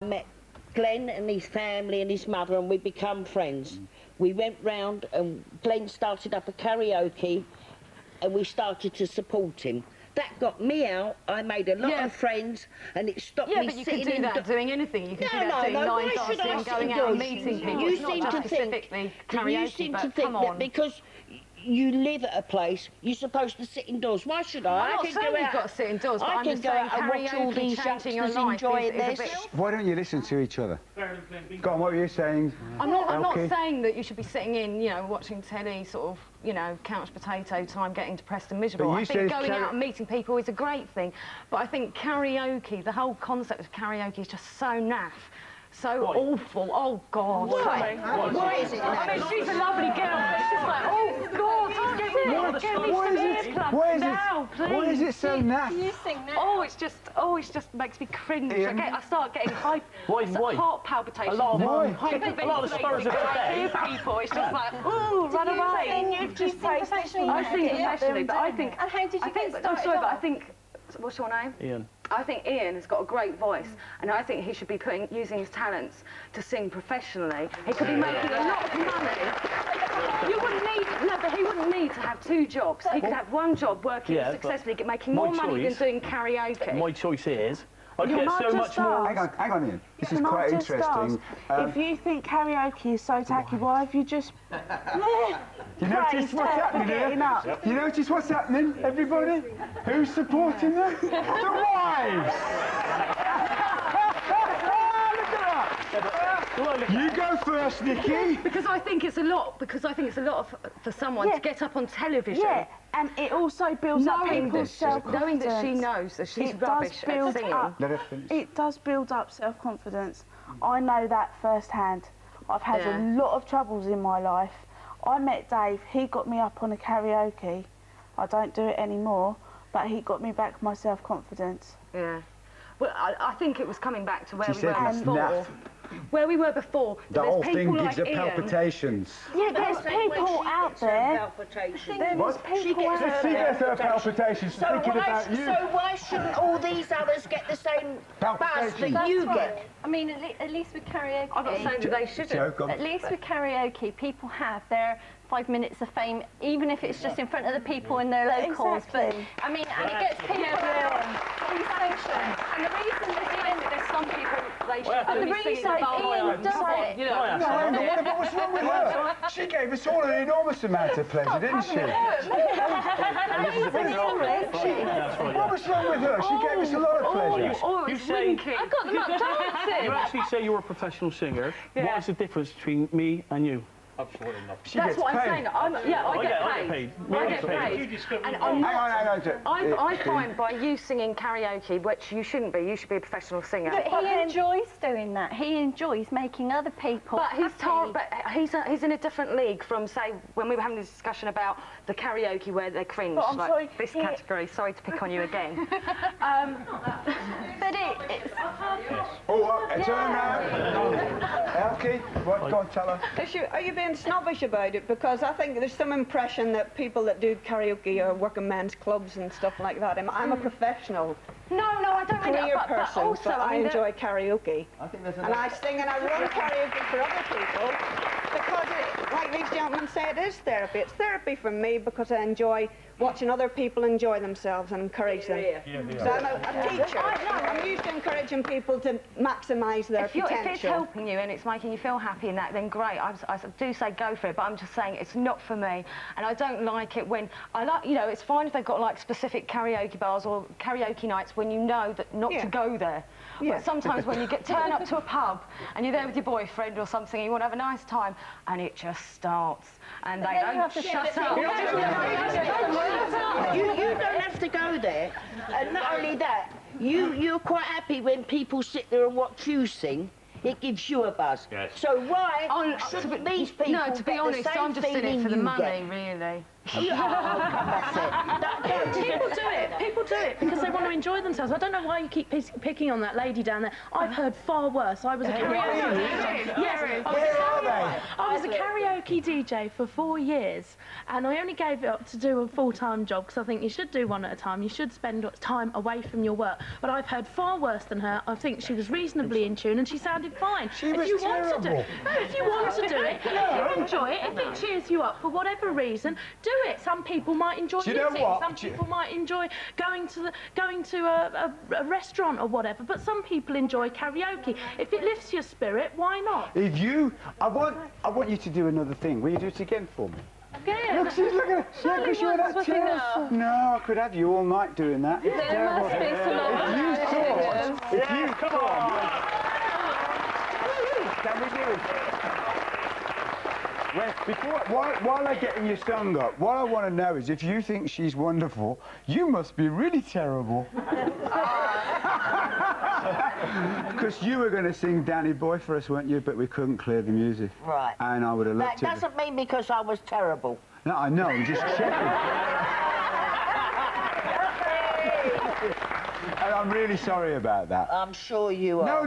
met Glenn and his family and his mother, and we become friends. We went round and Glenn started up a karaoke and we started to support him. That got me out. I made a lot of friends, and it stopped me sitting. Yeah, but you can do that doing anything. You can do that doing line dancing, going out and meeting people. You it's not just specifically karaoke, you seem to think that because you live at a place, you're supposed to sit indoors. Why should I? I'm not saying you've got to sit indoors, but I'm just saying karaoke, changing your life is a bit... Why don't you listen to each other? Go on, what were you saying? I'm not saying that you should be sitting in, you know, watching telly, sort of, you know, couch potato time, getting depressed and miserable. I think going out and meeting people is a great thing, but I think karaoke, the whole concept of karaoke is just so naff. So awful. Oh, God. Why is it naff? I mean, she's a lovely girl. It's just like, oh, God, get me some earplugs now, please. Why is it so naff? You sing now. Oh, it just makes me cringe. I start getting heart palpitations. A lot of spurs of I hear people. It's just like, ooh, run away. You sing professionally? I sing professionally, but I think... And how did you get started? I'm sorry, but I think... What's your name? Ian. I think Ian has got a great voice, and I think he should be using his talents to sing professionally. He could be making a lot of money. You wouldn't need, no, but he wouldn't need to have 2 jobs. He could have 1 job working successfully, making more money than doing karaoke. My choice is, I'd get so much more... Hang on, Ian. This is quite interesting. If you think karaoke is so tacky, why have you just... You notice what's happening here? You notice what's happening, everybody? Who's supporting them? The wives! Look at that! You go first, Nikki. Because I think it's a lot. For someone to get up on television. Yeah, and it also builds up people's self-confidence. Knowing that she knows that she's rubbish at singing. It does build up self-confidence. I know that firsthand. I've had a lot of troubles in my life. I met Dave, he got me up on a karaoke. I don't do it anymore, but he got me back my self-confidence. Yeah. Well, I think it was coming back to where we were before. Where we were before. The whole thing gives her palpitations. Yeah, there's people out there. She gets her palpitations thinking about you. So why shouldn't all these others get the same buzz that you get? I mean, at least with karaoke... I'm not saying that they shouldn't. At least with karaoke, people have their 5 minutes of fame, even if it's just in front of the people in their locals. Exactly. But, I mean, and it gets people and the reason that there's some people they should and the reason Ian does it... What's wrong with her? She gave us all an enormous amount of pleasure, didn't she? What was wrong with her? She gave us a lot of pleasure. You say... I got them up dancing. You actually say you're a professional singer. What is the difference between me and you? Absolutely not. That's what I'm saying. I get paid. I get paid. And I find by you singing karaoke, which you shouldn't be, you should be a professional singer. But he enjoys doing that. He enjoys making other people he's in a different league from, say, when we were having this discussion about the karaoke where they cringe, like this category. Sorry to pick on you again. But it's... Turn around. Elkie, go on, tell her. Are you being snobbish about it? Because I think there's some impression that people that do karaoke are working men's clubs and stuff like that. I'm a professional. No, I don't mean career that, person, but also, I enjoy karaoke. And I sing and I run karaoke for other people because, like these gentlemen say, it is therapy. It's therapy for me because I enjoy watching other people enjoy themselves and encourage them. So I'm a teacher. I'm used to encouraging people to maximise their potential. If it's helping you and it's making you feel happy and that, then great. I do say go for it, but I'm just saying it's not for me. And I don't like it when... you know, it's fine if they've got, like, specific karaoke bars or karaoke nights when you know that not to go there. But sometimes when you turn up to a pub and you're there with your boyfriend or something and you want to have a nice time and it just starts and they don't shut up. You don't have to go there. And not only that, you're quite happy when people sit there and watch you sing. It gives you a buzz. Yes. So why shouldn't these people No, to be honest, I'm just in it for the money, really. That's it. People do it. People do it because they want to enjoy themselves. I don't know why you keep picking on that lady down there. I've heard far worse. I was a karaoke. Yes, I was a karaoke DJ for 4 years, and I only gave it up to do a full-time job because I think you should do one at a time. You should spend time away from your work. But I've heard far worse than her. I think she was reasonably in tune, and she sounded fine. She was terrible. If you want to do it, if you enjoy it, if it cheers you up for whatever reason, do it. Some people might enjoy music. Some people might enjoy going to a restaurant or whatever. But some people enjoy karaoke. If it lifts your spirit, why not? If you, I want you to do another thing. Will you do it again for me? Again? Look, she's looking at yeah, because you're that terrible. No, I could have you all night doing that. It's terrible. If you thought, can we do it? Well, while they're getting your song up, what I want to know is if you think she's wonderful, you must be really terrible. Because you were going to sing Danny Boy for us, weren't you? But we couldn't clear the music. Right. And I would have loved That doesn't mean because I was terrible. No, I know, I'm just checking. And I'm really sorry about that. I'm sure you are. No,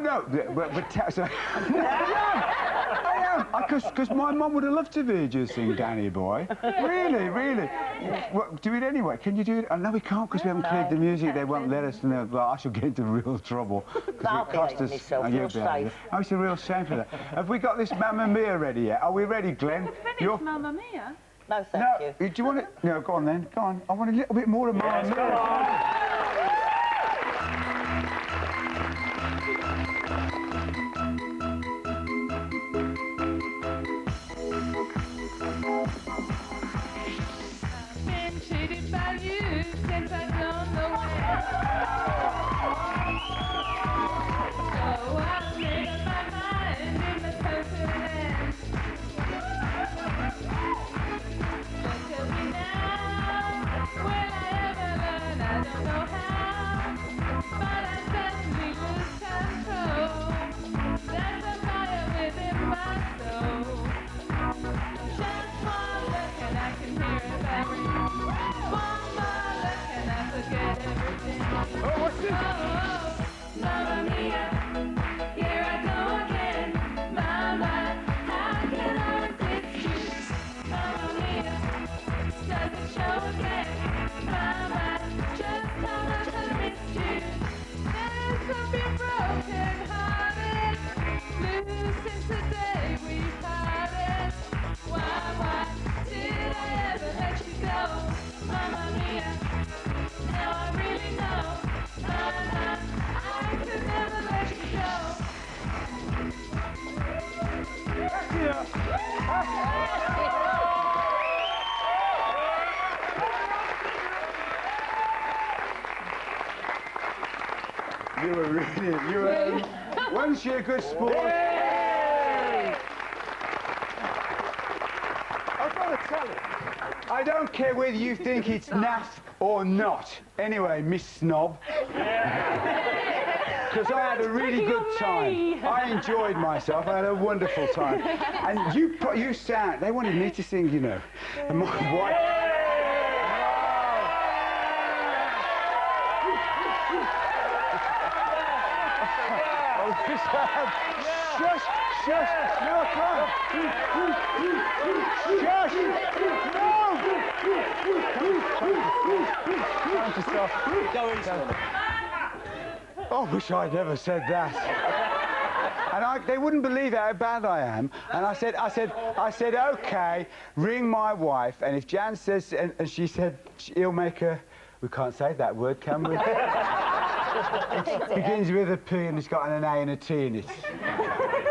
I am. Because my mum would have loved to hear you sing Danny Boy. Really, really. Well, do it anyway. Can you do it? Oh, no, we can't because we haven't cleared the music. They won't let us. And I shall get into real trouble. I'll behave myself. You're safe. Oh, it's a real shame for that. Have we got this Mamma Mia ready yet? Are we ready, Glenn? Finished Mamma Mia? No, thank you. Do you want it? No, go on then. Go on. I want a little bit more of Mamma Mia. Wasn't she a good sport? Yay! I've got to tell you, I don't care whether you think it's naff or not. Anyway, Miss Snob. Because I had a really good time. I enjoyed myself. I had a wonderful time. And you sang. They wanted me to sing, you know. And my wife. Shush! Shush! No, come on! Shush! No! Time to stop. Go in, I wish I'd never said that. And they wouldn't believe how bad I am. And I said, okay, ring my wife. And if Jan says, and she said, he'll make a, we can't say that word, can we? It begins with a P and it's got an A and a T in it.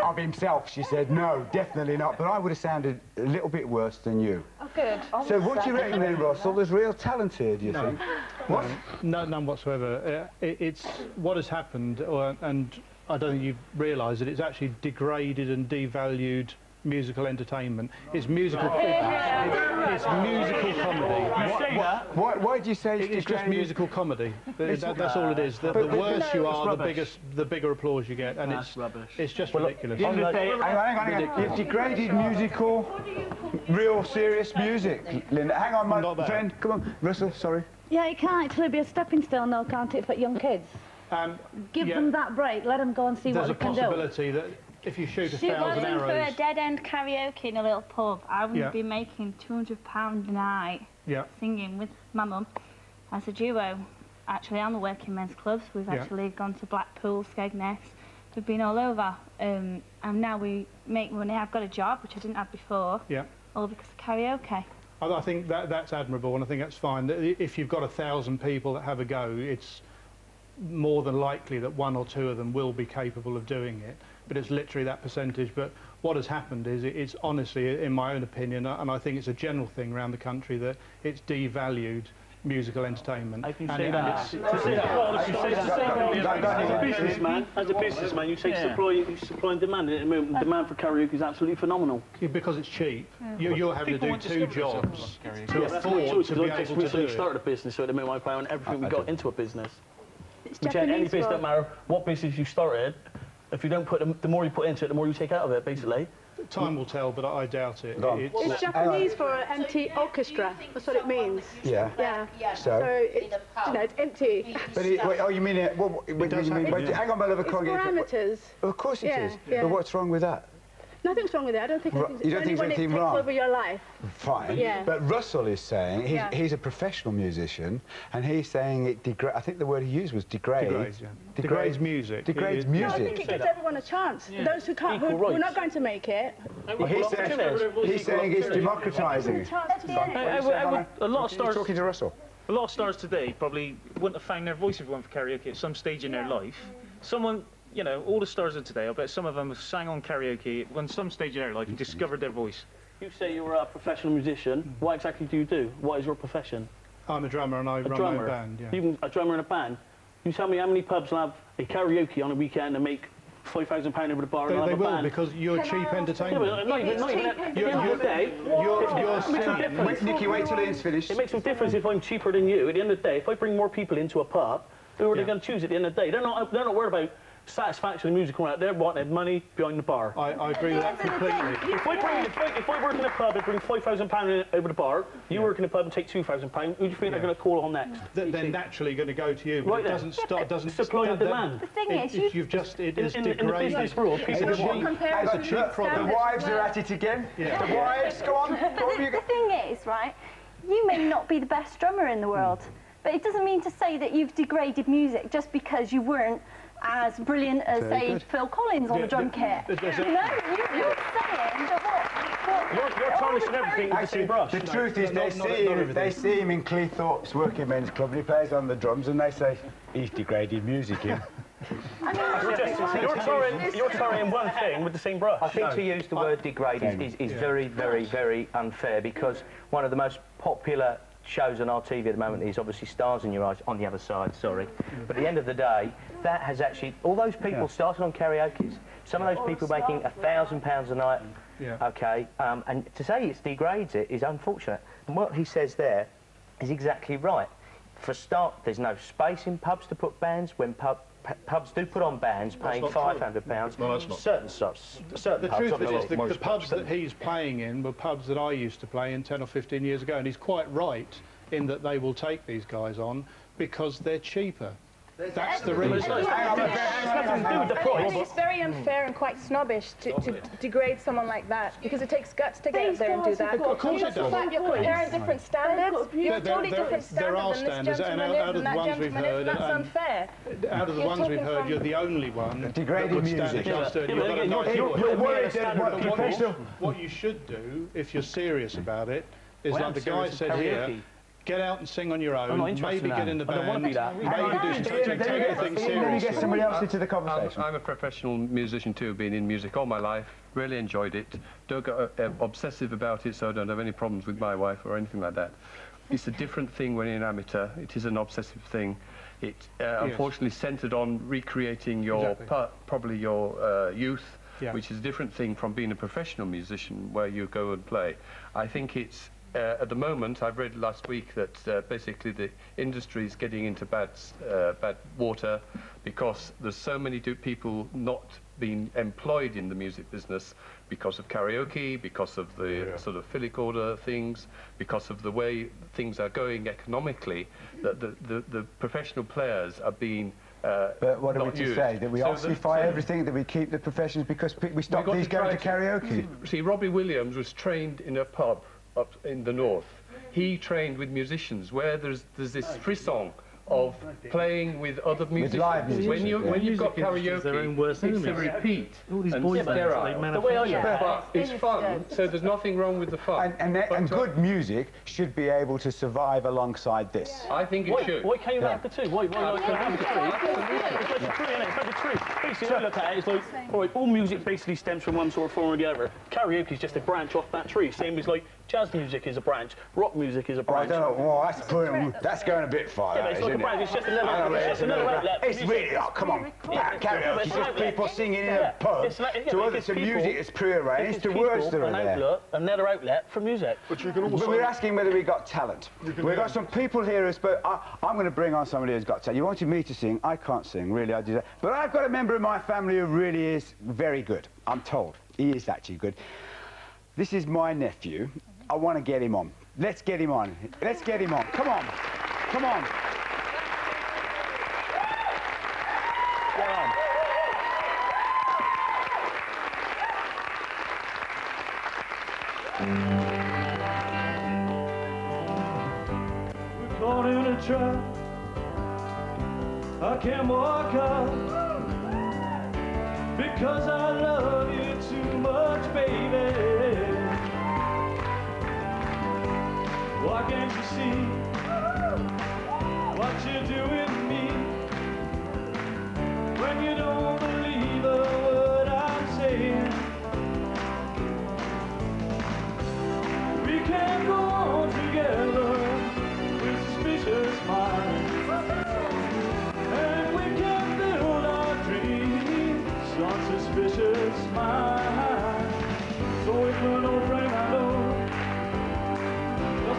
Of himself, she said, no, definitely not. But I would have sounded a little bit worse than you. Oh, good. So what do you reckon then, Russell? There's real talent here, do you think? What? No, none whatsoever. It's what has happened, and I don't think you've realised that it's actually degraded and devalued musical entertainment. It's musical. It's musical comedy. You say that? Why do you say it's just musical comedy? That's all it is. The worse you are, the bigger applause you get, and it's just ridiculous. Hang on. You've degraded musical, real serious music, Linda. Hang on, my friend. Come on, Russell. Sorry. Yeah, it can actually be a stepping stone, though, can't it, for young kids? Give them that break. Let them go and see what they can do. There's a possibility that if you shoot 1,000 arrows... for a dead-end karaoke in a little pub, I would be making £200 a night singing with my mum as a duo. Actually, on the working men's clubs, we've actually gone to Blackpool, Skegness. We've been all over, and now we make money. I've got a job, which I didn't have before, all because of karaoke. I think that's admirable, and I think that's fine. If you've got 1,000 people that have a go, it's more than likely that 1 or 2 of them will be capable of doing it, but it's literally that percentage. But what has happened is it's honestly, in my own opinion, and I think it's a general thing around the country, that it's devalued musical entertainment. How can you say that? As a businessman, you say supply and demand. The demand for karaoke is absolutely phenomenal. Because it's cheap. You're having to do 2 jobs to afford to be able to do it. Started a business, so at the moment I play on everything we got into a business. Which any business, don't matter what business you started, if you don't put the more you put into it, the more you take out of it, basically. Time will tell, but I doubt it. It's Japanese for an empty orchestra. That's what it means. Yeah. So it's, it's empty. But you mean it? What do you mean? Hang on, my love. Parameters. Of course it is. But what's wrong with that? Nothing's wrong with it. I don't think you don't think there's anything wrong? Over your life. Fine. Yeah. But Russell is saying he's a professional musician, and he's saying it degrades. I think the word he used was degrades. Degrades music. Degrades music. No, I think it gives everyone a chance. Those who can't, we're not going to make it. He's saying it's democratising. A lot of stars. Talking to Russell. A lot of stars today probably wouldn't have found their voice if they went for karaoke at some stage in their life. Someone. You know, all the stars of today, I bet some of them have sang on karaoke when some stage in their life and discovered their voice. You say you're a professional musician. What exactly do you do? What is your profession? I'm a drummer and I run my own band, Even a drummer in a band? You tell me how many pubs will have a karaoke on a weekend and make £5,000 over the bar and have a band? They will, because you're cheap entertainment. Yeah, but not even at the end of the day. Nicky, wait till Ian's finished. It makes no difference if I'm cheaper than you. At the end of the day, if I bring more people into a pub, who are they going to choose at the end of the day? They're not worried about satisfaction of music around. They're wanting money behind the bar. I agree with that completely. If I work in a pub and bring £5,000 over the bar, you work in a pub and take £2,000, who do you think they're going to call on next? They're naturally going to go to you, but right, it doesn't stop. Doesn't supply and demand. The thing is, it is degraded. In the business world, it's a cheap product. The wives are at it again. Yeah. The wives, go on. The thing is, right? You may not be the best drummer in the world, but it doesn't mean to say that you've degraded music just because you weren't as brilliant as, say, Phil Collins on the drum kit. You're saying that you're tarnishing everything with the same brush. The truth is, they see him in Cleethorpes Working Men's Club, and he plays on the drums, and they say, he's degraded music, him. You're tarring one thing with the same brush. I think to use the word degrade is very, very, very unfair, because one of the most popular shows on our TV at the moment is obviously Stars in Your Eyes, on the other side, sorry. But at the end of the day, that has actually, all those people started on karaoke's, some of those people making £1,000 a night, okay, and to say it degrades it is unfortunate. And what he says there is exactly right. For a start, there's no space in pubs to put bands. When pubs do put on bands paying £500, certain pubs. The truth is, the pubs that he's playing in were pubs that I used to play in 10 or 15 years ago, and he's quite right in that they will take these guys on because they're cheaper. That's the reason. It's very unfair and quite snobbish to degrade someone like that, because it takes guts to get up there and do that. Of course it does. You're comparing different standards. You have totally different standards than this gentleman is and that gentleman is, and that's unfair. Out of the ones we've heard, you're the only one degrading music. You're worried that what you should do, if you're serious about it, is like the guy said here, get out and sing on your own, maybe get in the band, maybe do something, take things seriously. Let me get somebody else into the conversation. I'm a professional musician too, been in music all my life, really enjoyed it. Don't get obsessive about it, so I don't have any problems with my wife or anything like that. It's a different thing when you're an amateur. It is an obsessive thing. It unfortunately centred on recreating your probably your youth which is a different thing from being a professional musician where you go and play. I think it's, at the moment, I've read last week that basically the industry is getting into bad water because there's so many people not being employed in the music business because of karaoke, because of the sort of filic order things, because of the way things are going economically, that the professional players are being but what are we to say? That we ossify everything, that we keep the professions because we stop these going to karaoke? See, Robbie Williams was trained in a pub up in the north. He trained with musicians where there's this frisson of playing with other musicians. Live musicians. When you've got karaoke, it's a repeat. All these boy bands, the way I look, but it's fun, so there's nothing wrong with the fun. And good music should be able to survive alongside this. I think it should. Why can't you have the two? Why can't you have the tree? It's like a tree, isn't it? It's like a tree. Basically, I look at it, it's like, all right, all music basically stems from one sort of form or the other. Karaoke is just a branch off that tree, same as like jazz music is a branch, rock music is a branch. I don't know, well, that's going a bit far. Yeah, but it's like a branch, it's just another outlet. It's really, oh, come on. Karaoke is just people singing in a pub to music that's pre-arranged, to words that are there. Another outlet for music. But we're asking whether we got talent. We've got some people here who spoke. I'm going to bring on somebody who's got talent. You wanted me to sing. I can't sing, really. I do that. But I've got a member of my family who really is very good. I'm told. He is actually good. This is my nephew. I want to get him on. Let's get him on. Let's get him on. Come on. Come on. Get on. We're caught in a trap. I can't walk out because I love you too much, baby. Why can't you see what you're doing to me when you don't believe a word I'm saying? We can't go on together with suspicious minds, and we can build our dreams on suspicious minds. So if we're no friend, I know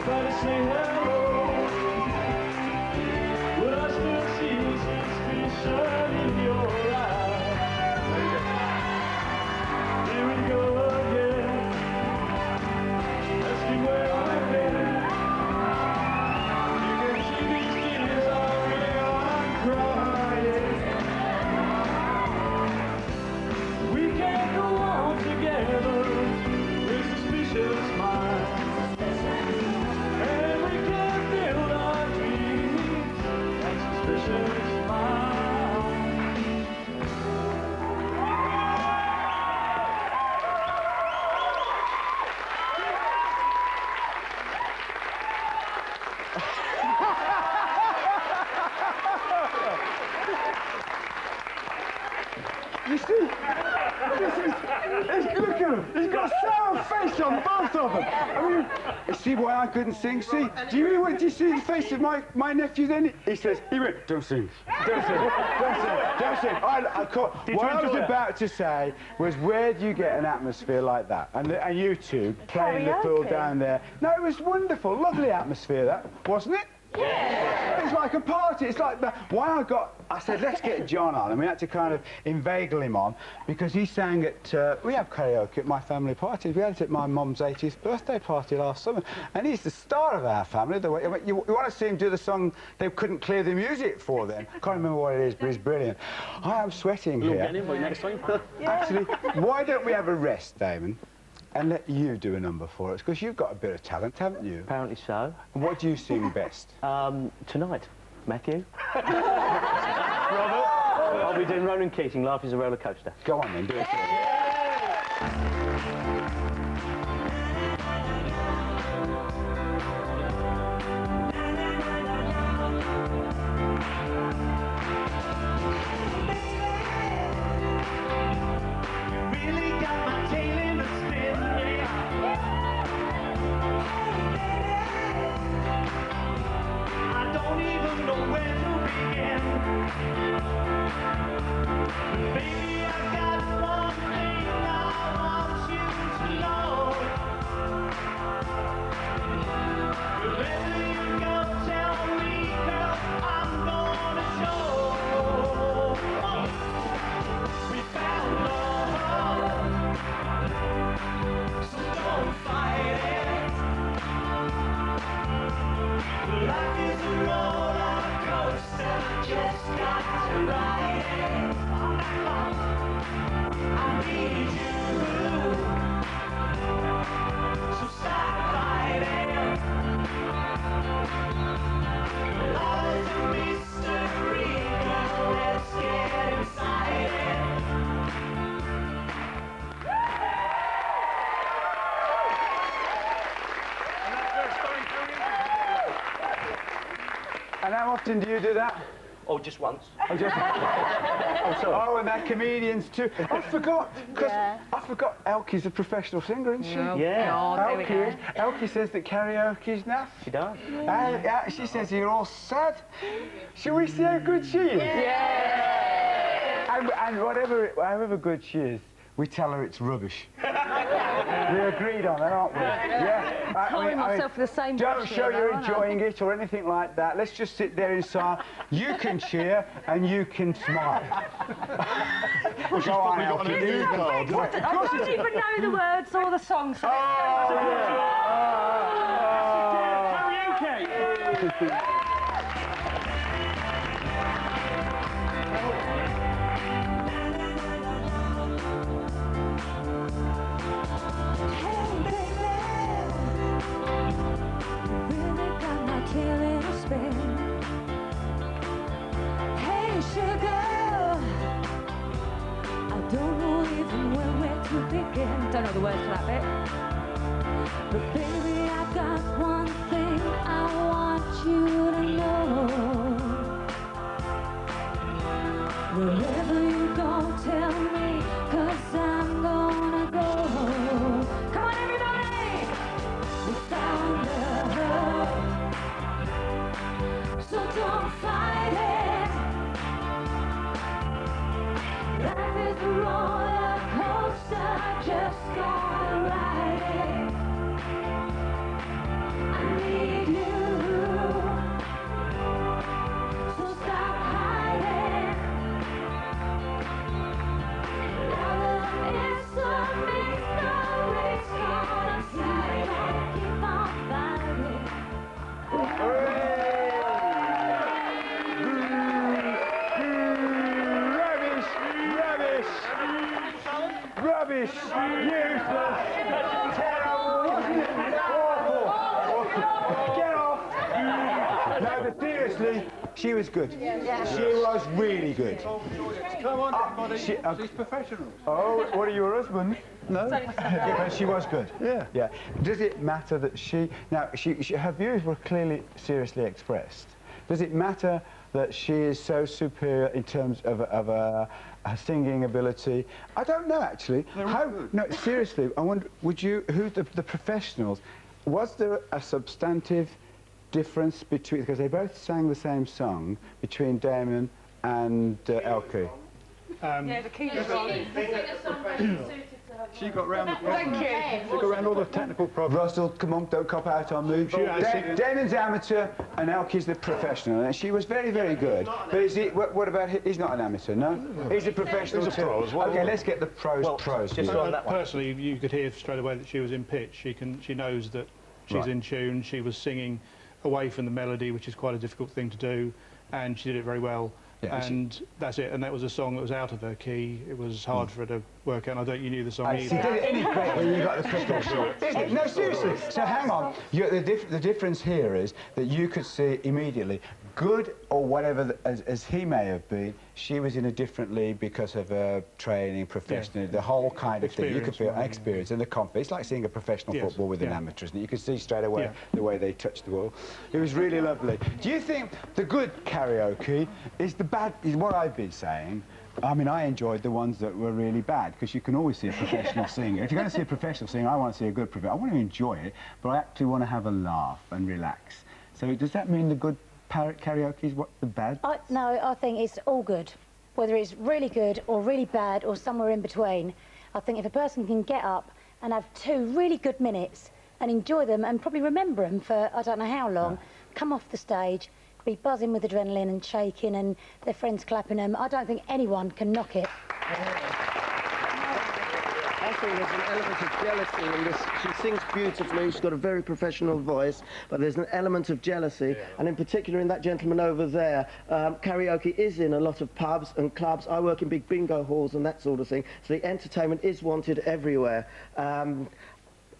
try to say hello, but I still see suspicion in your eyes. Here we go again, asking where I've been. You can see these tears are really I'm crying. We can't go on together with suspicious minds. You see, look at him. He's got a sour face on both of them. I mean, you see why I couldn't sing? See, do you see the face of my nephew then? He went, don't sing, don't sing, don't sing, don't sing. What I was about to say was, where do you get an atmosphere like that? And you two playing the pool down there. No, it was wonderful, lovely atmosphere that, wasn't it? Yeah. It's like a party. It's like I said, let's get John on, and we had to kind of inveigle him on because he sang at. We have karaoke at my family parties. We had it at my mum's 80th birthday party last summer, and he's the star of our family. You want to see him do the song? They couldn't clear the music for them. Can't remember what it is, but he's brilliant. I am sweating here. We'll get him by next time. Actually, why don't we have a rest, Damon? And let you do a number for us, because you've got a bit of talent, haven't you? Apparently so. And what do you sing best? Tonight, Matthew. Robert? I'll be doing Ronan Keating, Life is a Roller Coaster. Go on then, do it. Baby, I got one thing And how often do you do that? Oh, just once. Oh, just... Oh, sorry. Oh, and they're comedians too. I forgot, because I forgot Elkie's a professional singer, isn't she? Yeah. Elkie says that karaoke's naff. She does. She says you're all sad. Shall we see how good she is? Yeah! And however good she is, we tell her it's rubbish. We agreed on that, aren't we? Yeah. Calling myself for the same. Don't show you're enjoying it or anything like that. Let's just sit there in silence. You can cheer and you can smile. Go on, Elkie. I don't even know the words or the song. So Karaoke! Hey sugar, I don't know even where to begin. don't know the words to that bit. But baby, I've got one thing I want you to know. Wherever you go, tell me, 'cause I'm gonna go. Come on, everybody! We found love, so don't fight it. Life is a roller coaster, just gonna ride it. I need you, so stop hiding. Love is a mystery, so keep on fighting. Rubbish! Useless! Terrible! Wasn't it? Awful! Get off! No, but seriously, she was good. She was really good. Come on, everybody. She's professional. Oh, what are you, her husband? No? Yeah, but she was good. Yeah. Yeah. Does it matter that she... Now, her views were clearly seriously expressed. Does it matter that she is so superior in terms of her singing ability? I don't know, actually. No, seriously, I wonder, who the professionals, was there a substantive difference between, because they both sang the same song, between Damon and Elkie? Yeah, the key is She got round the problem. Thank you. She got round all the technical problems. Russell, come on, don't cop out on me. Damon's amateur and Elkie's the professional, and she was very, very good. But is he, what about him? He's not an amateur, no? He's a professional He's a pro as well. Okay, let's get the pros. Just on that one. Personally, you could hear straight away that she was in pitch. She knows that she's in tune. She was singing away from the melody, which is quite a difficult thing to do, and she did it very well. Yeah, and that's it. And that was a song that was out of her key. It was hard for her to work out. I don't. You knew the song either. She did it any great when you got the professional. No, seriously. So hang on. The difference here is that you could see immediately, good or whatever as he may have been, she was in a different league because of her training, professional, the whole kind of thing. You could feel experience and the confidence. It's like seeing a professional football with an amateur, isn't it? You could see straight away the way they touched the ball. It was really lovely. Do you think the good karaoke is the bad? Is what I've been saying. I mean, I enjoyed the ones that were really bad, because you can always see a professional singer. If you're going to see a professional singer, I want to see a good professional. I want to enjoy it, but I actually want to have a laugh and relax. So does that mean the good karaoke is what the bad? No, I think it's all good. Whether it's really good or really bad or somewhere in between. I think if a person can get up and have 2 really good minutes and enjoy them and probably remember them for I don't know how long, come off the stage, be buzzing with adrenaline and shaking and their friends clapping them, I don't think anyone can knock it. I think there's an element of jealousy in this. She sings beautifully, she's got a very professional voice, but there's an element of jealousy, and in particular in that gentleman over there, karaoke is in a lot of pubs and clubs. I work in big bingo halls and that sort of thing, so the entertainment is wanted everywhere.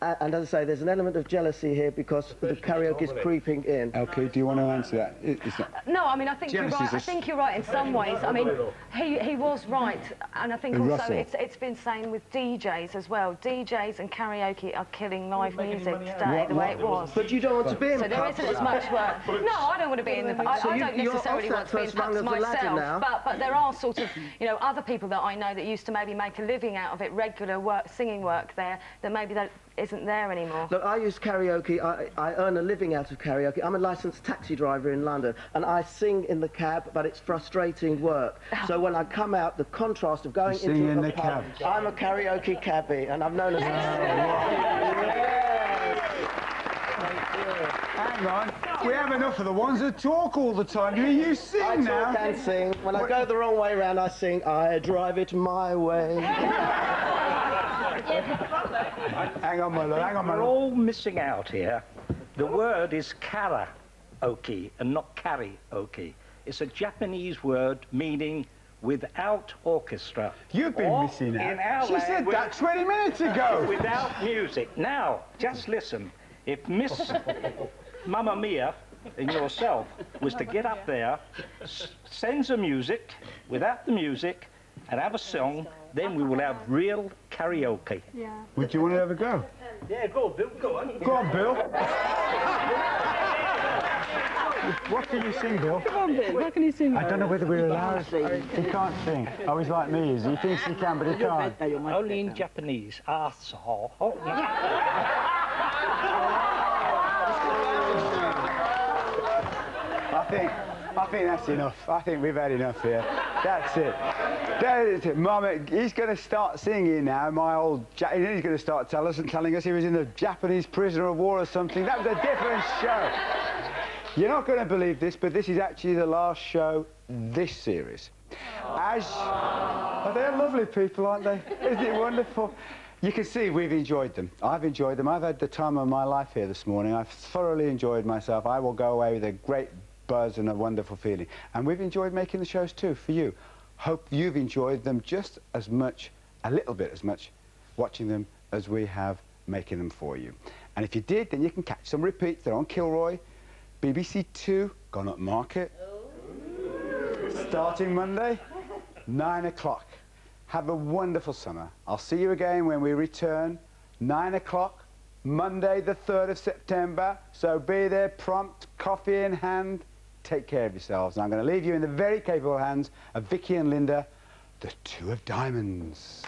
and as I say, there's an element of jealousy here because the karaoke is creeping in. Okay, do you want to answer that? No, I mean, I think you're right. I think you're right in some ways. I mean, he was right, and I think also it's been saying with DJs as well. DJs and karaoke are killing live music today the way it was. But you don't want to be in the pub. So there isn't as much work. No, I don't want to be in the pub. I don't necessarily want to be in pubs myself. But there are sort of, you know, other people that I know that used to maybe make a living out of it, regular work, singing work there, that maybe that isn't there anymore. Look, I use karaoke. I earn a living out of karaoke. I'm a licensed taxi driver in London, and I sing in the cab, but it's frustrating work. So when I come out, the contrast of going into a pub, I'm a karaoke cabbie, and I've known as Hang on, we have enough of the ones that talk all the time. You sing now. I talk and sing. When I go the wrong way round, I sing, I drive it my way. Hang on, my lord, hang on, my lord. We're all missing out here. The word is karaoke and not karaoke. It's a Japanese word meaning without orchestra. You've been missing out. She said that 20 minutes ago. Without music. Now, just listen. If Miss Mamma Mia and yourself was to get up there, send some music, without the music, and have a song, then we will have real karaoke. Yeah. Would you want to have a go? Yeah, go on, Bill, go on. Go on, Bill. What can you sing, Bill? Come on, Bill, what can you sing? I don't know whether we're allowed. He can't sing. Oh, he's like me, is he? He thinks he can, but he can't. Only in Japanese. Arsehole. I think that's enough. I think we've had enough here. That's it. That is it. Mama, he's going to start singing now. My old... he's going to start telling us he was in the Japanese prisoner of war or something. That was a different show. You're not going to believe this, but this is actually the last show this series. Oh, they're lovely people, aren't they? Isn't it wonderful? You can see we've enjoyed them. I've enjoyed them. I've had the time of my life here this morning. I've thoroughly enjoyed myself. I will go away with a great buzz and a wonderful feeling. And we've enjoyed making the shows too, for you. Hope you've enjoyed them just as much, a little bit as much, watching them as we have making them for you. And if you did, then you can catch some repeats. They're on Kilroy, BBC 2, Gone Up Market, starting Monday, 9 o'clock. Have a wonderful summer. I'll see you again when we return, 9 o'clock, Monday the 3rd of September. So be there prompt, coffee in hand. Take care of yourselves. And I'm going to leave you in the very capable hands of Vicky and Linda, the Two of Diamonds.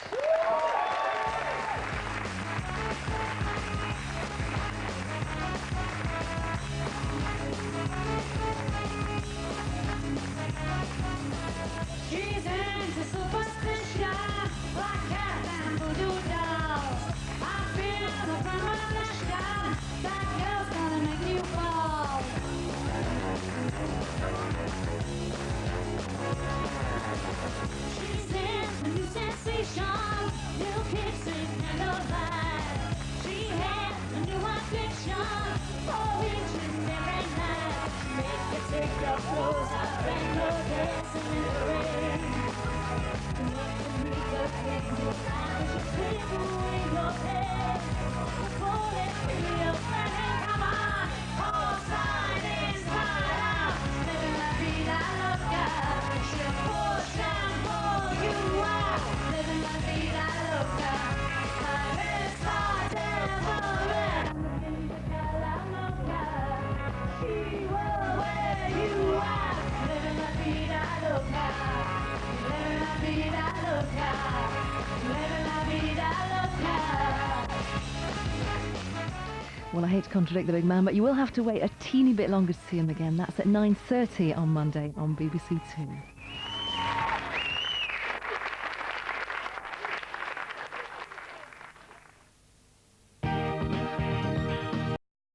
She's into superstition, like cats and voodoo dolls. I feel the premonition, that girl's gonna make you fall. She's into new sensation, new kicks and candlelight. She has a new addiction, 4 inches every night. Make you take your clothes off and go dancing in the rain. To make you meet the things you find, you slip away your head. Pull it through your friend, come on, all side inside out. Living la vida loca, she'll push and pull you out. Living la vida loca, my best heart ever read. La loca, she will wear you out. Living la vida loca, living la vida loca, living la vida loca. Well, I hate to contradict the big man, but you will have to wait a teeny bit longer to see him again. That's at 9:30 on Monday on BBC 2.